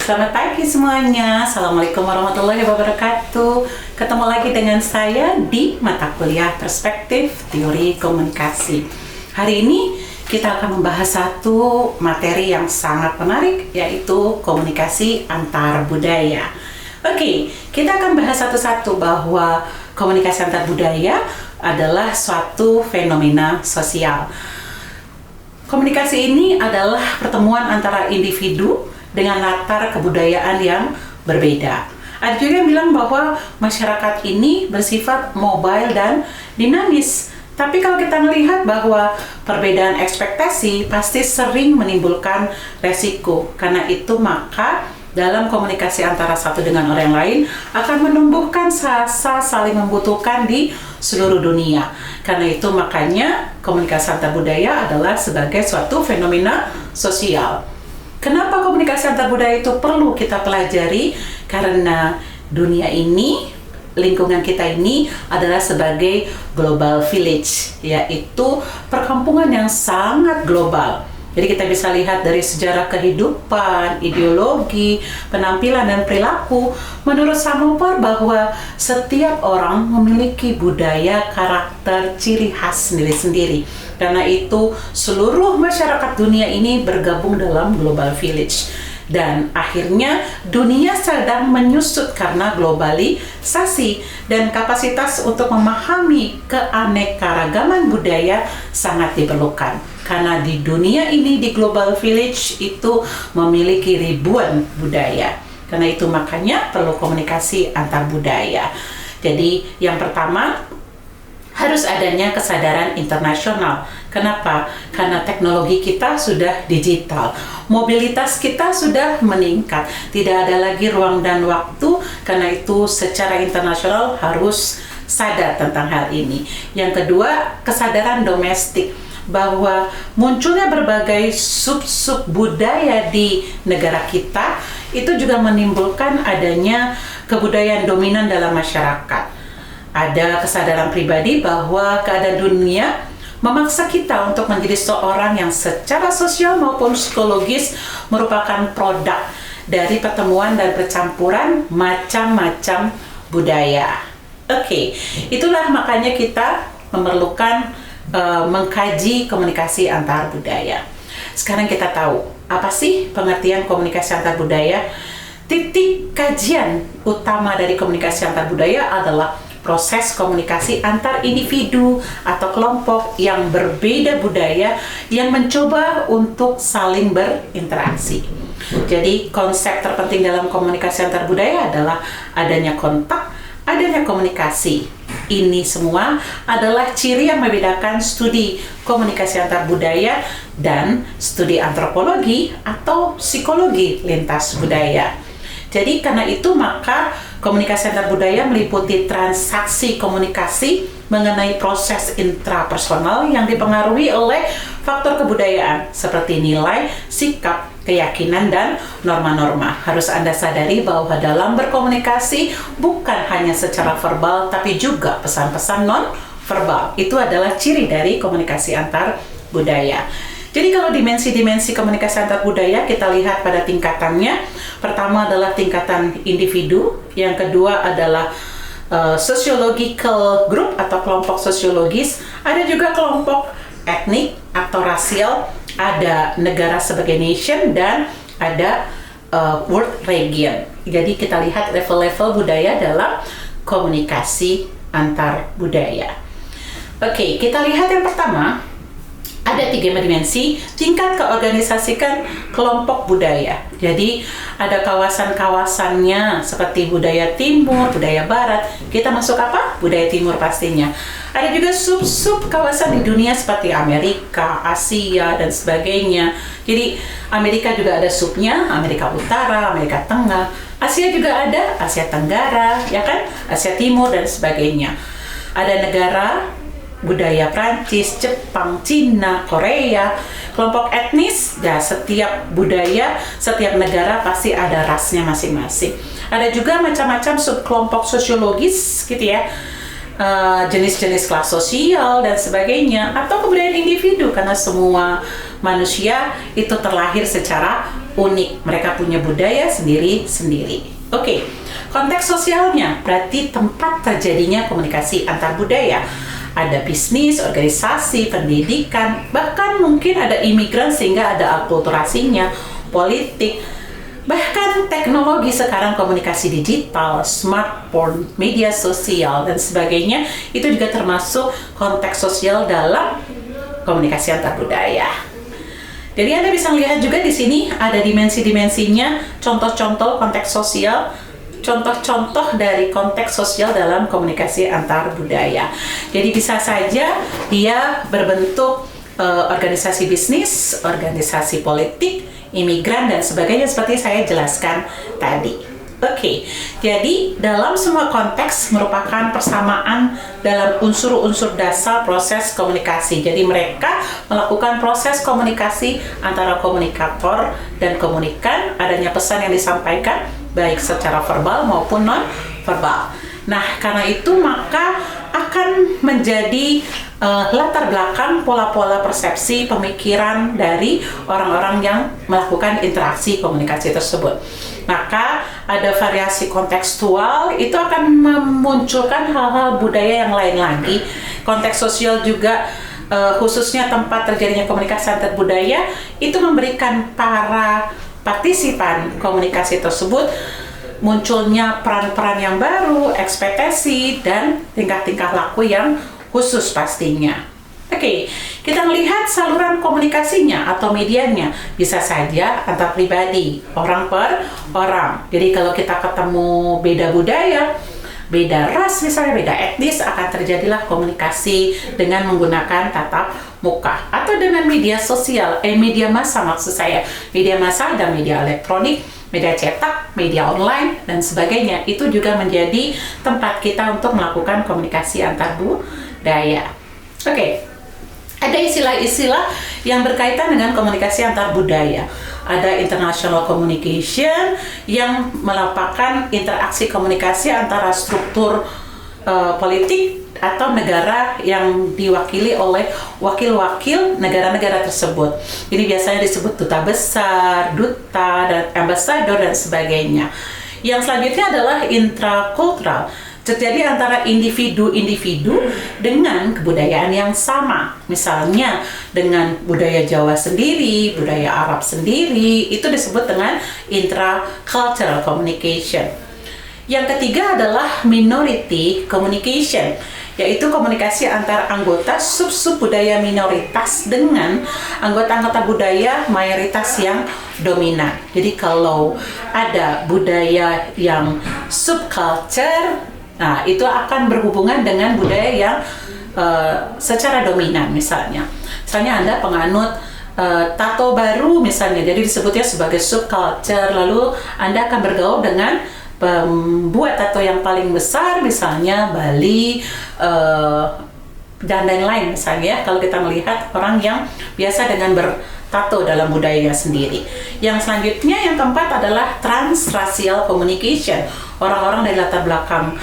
Selamat pagi semuanya. Assalamualaikum warahmatullahi wabarakatuh. Ketemu lagi dengan saya di mata kuliah Perspektif Teori Komunikasi. Hari ini kita akan membahas satu materi yang sangat menarik, yaitu komunikasi antar budaya. Oke, kita akan bahas satu-satu bahwa komunikasi antar budaya adalah suatu fenomena sosial. Komunikasi ini adalah pertemuan antara individu dengan latar kebudayaan yang berbeda. Ada juga yang bilang bahwa masyarakat ini bersifat mobile dan dinamis. Tapi kalau kita melihat bahwa perbedaan ekspektasi pasti sering menimbulkan resiko. Karena itu maka dalam komunikasi antara satu dengan orang lain akan menumbuhkan rasa saling membutuhkan di seluruh dunia. Karena itu makanya komunikasi antar budaya adalah sebagai suatu fenomena sosial. Kenapa komunikasi antar budaya itu perlu kita pelajari? Karena dunia ini, lingkungan kita ini adalah sebagai global village, yaitu perkampungan yang sangat global. Jadi kita bisa lihat dari sejarah kehidupan, ideologi, penampilan, dan perilaku. Menurut Samopar bahwa setiap orang memiliki budaya, karakter, ciri khas sendiri-sendiri. Karena itu seluruh masyarakat dunia ini bergabung dalam global village. Dan akhirnya dunia sedang menyusut karena globalisasi dan kapasitas untuk memahami keanekaragaman budaya sangat diperlukan. Karena di dunia ini, di global village itu memiliki ribuan budaya. Karena itu makanya perlu komunikasi antar budaya. Jadi yang pertama, harus adanya kesadaran internasional. Kenapa? Karena teknologi kita sudah digital, mobilitas kita sudah meningkat, tidak ada lagi ruang dan waktu. Karena itu secara internasional harus sadar tentang hal ini. Yang kedua, kesadaran domestik, bahwa munculnya berbagai sub-sub budaya di negara kita itu juga menimbulkan adanya kebudayaan dominan dalam masyarakat. Ada kesadaran pribadi bahwa keadaan dunia memaksa kita untuk menjadi seorang yang secara sosial maupun psikologis merupakan produk dari pertemuan dan percampuran macam-macam budaya. Oke, itulah makanya kita memerlukan mengkaji komunikasi antar budaya. Sekarang kita tahu apa sih pengertian komunikasi antar budaya. Titik kajian utama dari komunikasi antar budaya adalah proses komunikasi antar individu atau kelompok yang berbeda budaya yang mencoba untuk saling berinteraksi. Jadi konsep terpenting dalam komunikasi antar budaya adalah adanya kontak, adanya komunikasi. Ini semua adalah ciri yang membedakan studi komunikasi antar budaya dan studi antropologi atau psikologi lintas budaya. Jadi karena itu maka komunikasi antar budaya meliputi transaksi komunikasi mengenai proses intrapersonal yang dipengaruhi oleh faktor kebudayaan seperti nilai, sikap, keyakinan, dan norma-norma. Harus Anda sadari bahwa dalam berkomunikasi bukan hanya secara verbal tapi juga pesan-pesan non-verbal. Itu adalah ciri dari komunikasi antar budaya. Jadi kalau dimensi-dimensi komunikasi antar budaya kita lihat pada tingkatannya. Pertama adalah tingkatan individu, yang kedua adalah sociological group atau kelompok sosiologis, ada juga kelompok etnik atau rasial, ada negara sebagai nation, dan ada world region. Jadi kita lihat level-level budaya dalam komunikasi antar budaya. Oke, kita lihat yang pertama. Ada 3 dimensi tingkat keorganisasikan kelompok budaya. Jadi ada kawasan-kawasannya seperti budaya timur, budaya barat. Kita masuk apa? Budaya timur pastinya. Ada juga sub-sub kawasan di dunia seperti Amerika, Asia, dan sebagainya. Jadi Amerika juga ada subnya, Amerika Utara, Amerika Tengah. Asia juga ada, Asia Tenggara, ya kan? Asia Timur, dan sebagainya. Ada negara budaya Prancis, Jepang, Cina, Korea, kelompok etnis, ya setiap budaya, setiap negara pasti ada rasnya masing-masing. Ada juga macam-macam subkelompok sosiologis gitu ya, jenis-jenis kelas sosial dan sebagainya, atau kebudayaan individu karena semua manusia itu terlahir secara unik. Mereka punya budaya sendiri-sendiri. Oke, konteks sosialnya berarti tempat terjadinya komunikasi antar budaya. Ada bisnis, organisasi, pendidikan, bahkan mungkin ada imigran sehingga ada akulturasinya, politik, bahkan teknologi sekarang, komunikasi digital, smartphone, media sosial, dan sebagainya, itu juga termasuk konteks sosial dalam komunikasi antar budaya. Jadi Anda bisa lihat juga di sini ada dimensi-dimensinya, contoh-contoh konteks sosial, contoh-contoh dari konteks sosial dalam komunikasi antar budaya. Jadi bisa saja dia berbentuk organisasi bisnis, organisasi politik, imigran, dan sebagainya seperti saya jelaskan tadi. Oke, jadi dalam semua konteks merupakan persamaan dalam unsur-unsur dasar proses komunikasi. Jadi mereka melakukan proses komunikasi antara komunikator dan komunikan, adanya pesan yang disampaikan baik secara verbal maupun non-verbal. Nah, karena itu maka akan menjadi latar belakang pola-pola persepsi pemikiran dari orang-orang yang melakukan interaksi komunikasi tersebut. Maka ada variasi kontekstual, itu akan memunculkan hal-hal budaya yang lain lagi. Konteks sosial juga khususnya tempat terjadinya komunikasi antar budaya itu memberikan para partisipan komunikasi tersebut munculnya peran-peran yang baru, ekspektasi, dan tingkah-tingkah laku yang khusus pastinya. Oke, kita melihat saluran komunikasinya atau medianya. Bisa saja antar pribadi, orang per orang. Jadi kalau kita ketemu beda budaya, beda ras misalnya, beda etnis, akan terjadilah komunikasi dengan menggunakan tatap muka. Atau dengan media sosial, media massa maksud saya. Media massa ada media elektronik, media cetak, media online, dan sebagainya. Itu juga menjadi tempat kita untuk melakukan komunikasi antar budaya. Oke. Ada istilah-istilah yang berkaitan dengan komunikasi antar budaya. Ada international communication yang merupakan interaksi komunikasi antara struktur politik atau negara yang diwakili oleh wakil-wakil negara-negara tersebut. Ini biasanya disebut duta besar, duta, dan ambassador, dan sebagainya. Yang selanjutnya adalah intrakultural, terjadi antara individu-individu dengan kebudayaan yang sama. Misalnya dengan budaya Jawa sendiri, budaya Arab sendiri, itu disebut dengan intracultural communication. Yang ketiga adalah minority communication, yaitu komunikasi antar anggota sub-sub budaya minoritas dengan anggota-anggota budaya mayoritas yang dominan. Jadi kalau ada budaya yang subculture, nah, itu akan berhubungan dengan budaya yang secara dominan. Misalnya Anda penganut tato baru misalnya, jadi disebutnya sebagai subculture, lalu Anda akan bergaul dengan pembuat tato yang paling besar, misalnya Bali, dan lain-lain misalnya, kalau kita melihat orang yang biasa dengan bertato dalam budayanya sendiri. Yang selanjutnya, yang keempat adalah transracial communication, orang-orang dari latar belakang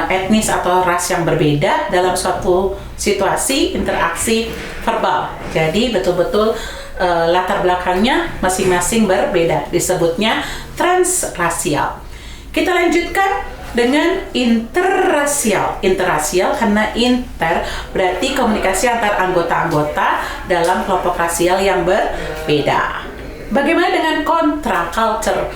etnis atau ras yang berbeda dalam suatu situasi interaksi verbal. Jadi betul-betul latar belakangnya masing-masing berbeda, disebutnya transrasial. Kita lanjutkan dengan interrasial. Interrasial karena inter berarti komunikasi antar anggota-anggota dalam kelompok rasial yang berbeda. Bagaimana dengan contra-culture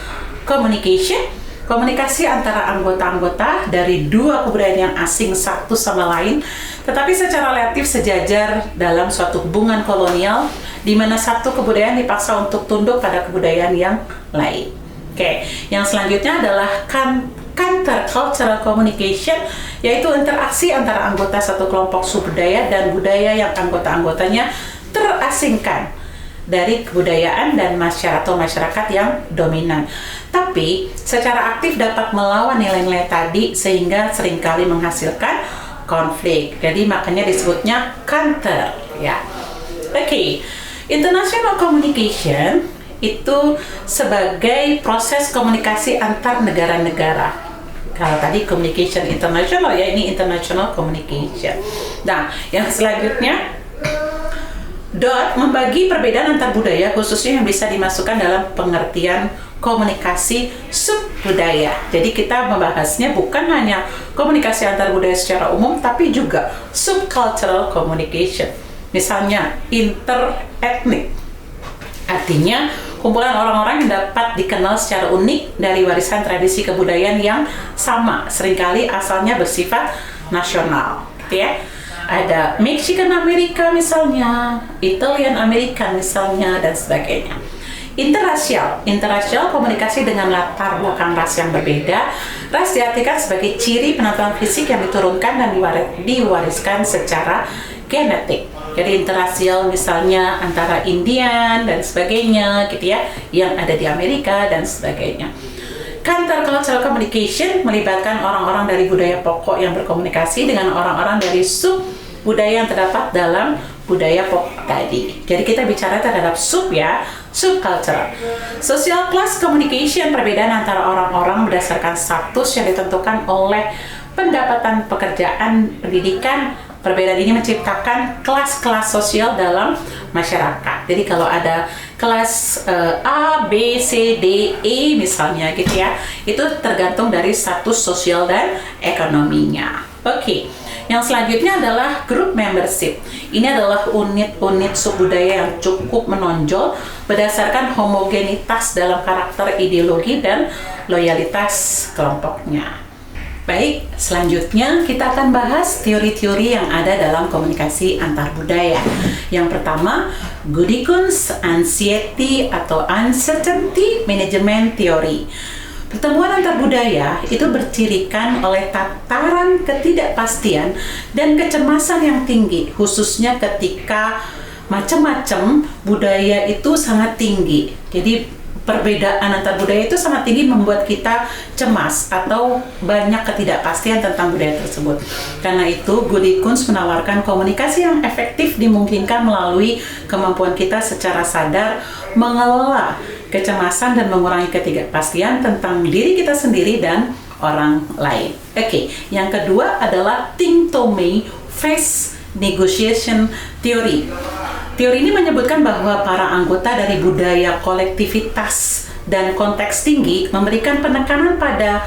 communication? Komunikasi antara anggota-anggota dari dua kebudayaan yang asing satu sama lain, tetapi secara relatif sejajar dalam suatu hubungan kolonial, di mana satu kebudayaan dipaksa untuk tunduk pada kebudayaan yang lain. Oke, yang selanjutnya adalah counter-cultural communication, yaitu interaksi antara anggota satu kelompok subbudaya dan budaya yang anggota-anggotanya terasingkan dari kebudayaan dan masyarakat yang dominan, tapi secara aktif dapat melawan nilai-nilai tadi sehingga seringkali menghasilkan konflik. Jadi makanya disebutnya counter, ya. Oke, international communication itu sebagai proses komunikasi antar negara-negara. Kalau tadi communication international, ya ini international communication. Nah, yang selanjutnya membagi perbedaan antar budaya khususnya yang bisa dimasukkan dalam pengertian komunikasi subbudaya. Jadi kita membahasnya bukan hanya komunikasi antar budaya secara umum, tapi juga subcultural communication. Misalnya interethnic, artinya kumpulan orang-orang yang dapat dikenal secara unik dari warisan tradisi kebudayaan yang sama, seringkali asalnya bersifat nasional, gitu ya. Ada Mexican Amerika misalnya, Italian American misalnya, dan sebagainya. Interrasial komunikasi dengan latar belakang ras yang berbeda. Ras diartikan sebagai ciri penampilan fisik yang diturunkan dan diwariskan secara genetik. Jadi interrasial misalnya antara Indian dan sebagainya, gitu ya, yang ada di Amerika dan sebagainya. Countercultural communication melibatkan orang-orang dari budaya pokok yang berkomunikasi dengan orang-orang dari sub budaya yang terdapat dalam budaya pokok tadi. Jadi kita bicara terhadap subcultural. Social class communication, perbedaan antara orang-orang berdasarkan status yang ditentukan oleh pendapatan, pekerjaan, pendidikan. Perbedaan ini menciptakan kelas-kelas sosial dalam masyarakat. Jadi kalau ada kelas A, B, C, D, E misalnya gitu ya, itu tergantung dari status sosial dan ekonominya. Oke. Yang selanjutnya adalah group membership. Ini adalah unit-unit subbudaya yang cukup menonjol berdasarkan homogenitas dalam karakter, ideologi, dan loyalitas kelompoknya. Baik, selanjutnya kita akan bahas teori-teori yang ada dalam komunikasi antar budaya. Yang pertama, Gudikun's Anxiety atau Uncertainty Management Theory. Pertemuan antar budaya itu bercirikan oleh tataran ketidakpastian dan kecemasan yang tinggi, khususnya ketika macam-macam budaya itu sangat tinggi. Jadi perbedaan antar budaya itu sangat tinggi, membuat kita cemas atau banyak ketidakpastian tentang budaya tersebut. Karena itu, Gudikunz menawarkan komunikasi yang efektif dimungkinkan melalui kemampuan kita secara sadar mengelola kecemasan dan mengurangi ketidakpastian tentang diri kita sendiri dan orang lain. Oke, yang kedua adalah Ting Tomei Face Negotiation Theory. Teori ini menyebutkan bahwa para anggota dari budaya kolektivitas dan konteks tinggi memberikan penekanan pada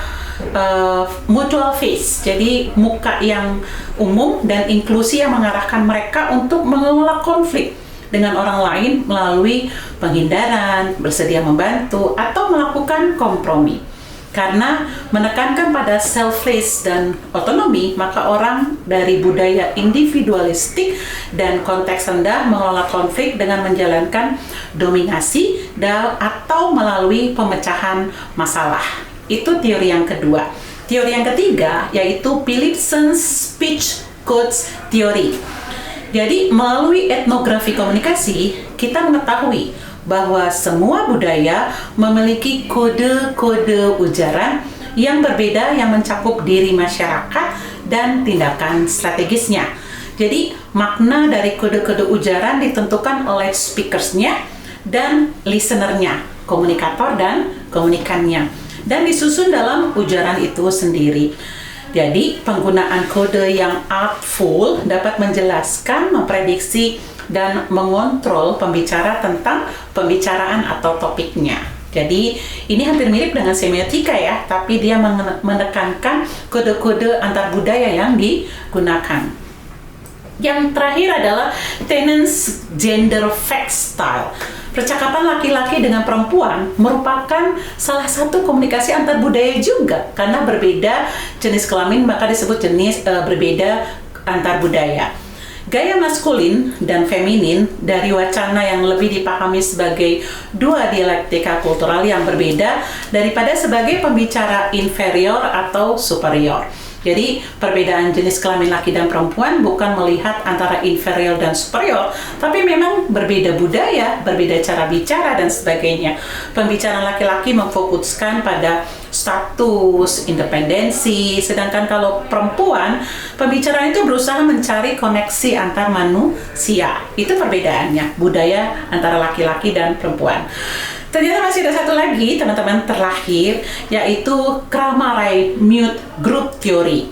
mutual face, jadi muka yang umum dan inklusi yang mengarahkan mereka untuk mengelola konflik dengan orang lain melalui penghindaran, bersedia membantu, atau melakukan kompromi. Karena menekankan pada selfless dan otonomi, maka orang dari budaya individualistik dan konteks rendah mengelola konflik dengan menjalankan dominasi atau melalui pemecahan masalah. Itu teori yang kedua. Teori yang ketiga yaitu Philipson's Speech Codes Theory. Jadi melalui etnografi komunikasi, kita mengetahui bahwa semua budaya memiliki kode-kode ujaran yang berbeda yang mencakup diri masyarakat dan tindakan strategisnya. Jadi makna dari kode-kode ujaran ditentukan oleh speakersnya dan listenernya, komunikator dan komunikannya, dan disusun dalam ujaran itu sendiri. Jadi penggunaan kode yang artful dapat menjelaskan, memprediksi, dan mengontrol pembicara tentang pembicaraan atau topiknya. Jadi ini hampir mirip dengan semiotika ya, tapi dia menekankan kode-kode antar budaya yang digunakan. Yang terakhir adalah Tennant's Gender Fact Style. Percakapan laki-laki dengan perempuan merupakan salah satu komunikasi antar budaya juga, karena berbeda jenis kelamin maka disebut jenis berbeda antar budaya. Gaya maskulin dan feminin dari wacana yang lebih dipahami sebagai dua dialektika kultural yang berbeda daripada sebagai pembicara inferior atau superior. Jadi perbedaan jenis kelamin laki dan perempuan bukan melihat antara inferior dan superior, tapi memang berbeda budaya, berbeda cara bicara dan sebagainya. Pembicaraan laki-laki memfokuskan pada status, independensi, sedangkan kalau perempuan, pembicaraan itu berusaha mencari koneksi antar manusia. Itu perbedaannya, budaya antara laki-laki dan perempuan. Ternyata masih ada satu lagi, teman-teman, terakhir, yaitu Kramarai-Mute Group Theory.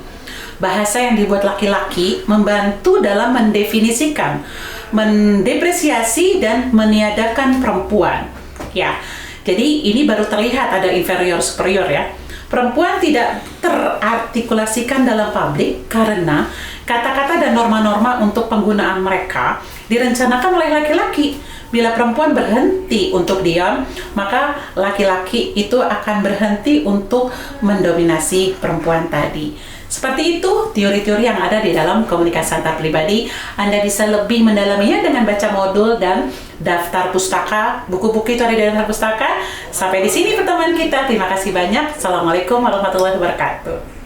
Bahasa yang dibuat laki-laki membantu dalam mendefinisikan mendepresiasi dan meniadakan perempuan. Ya, jadi ini baru terlihat ada inferior superior ya. Perempuan tidak terartikulasikan dalam publik karena kata-kata dan norma-norma untuk penggunaan mereka direncanakan oleh laki-laki. Bila perempuan berhenti untuk diam, maka laki-laki itu akan berhenti untuk mendominasi perempuan tadi. Seperti itu teori-teori yang ada di dalam komunikasi antar pribadi. Anda bisa lebih mendalaminya dengan baca modul dan daftar pustaka. Buku-buku itu ada di daftar pustaka. Sampai di sini pertemuan kita. Terima kasih banyak. Assalamualaikum warahmatullahi wabarakatuh.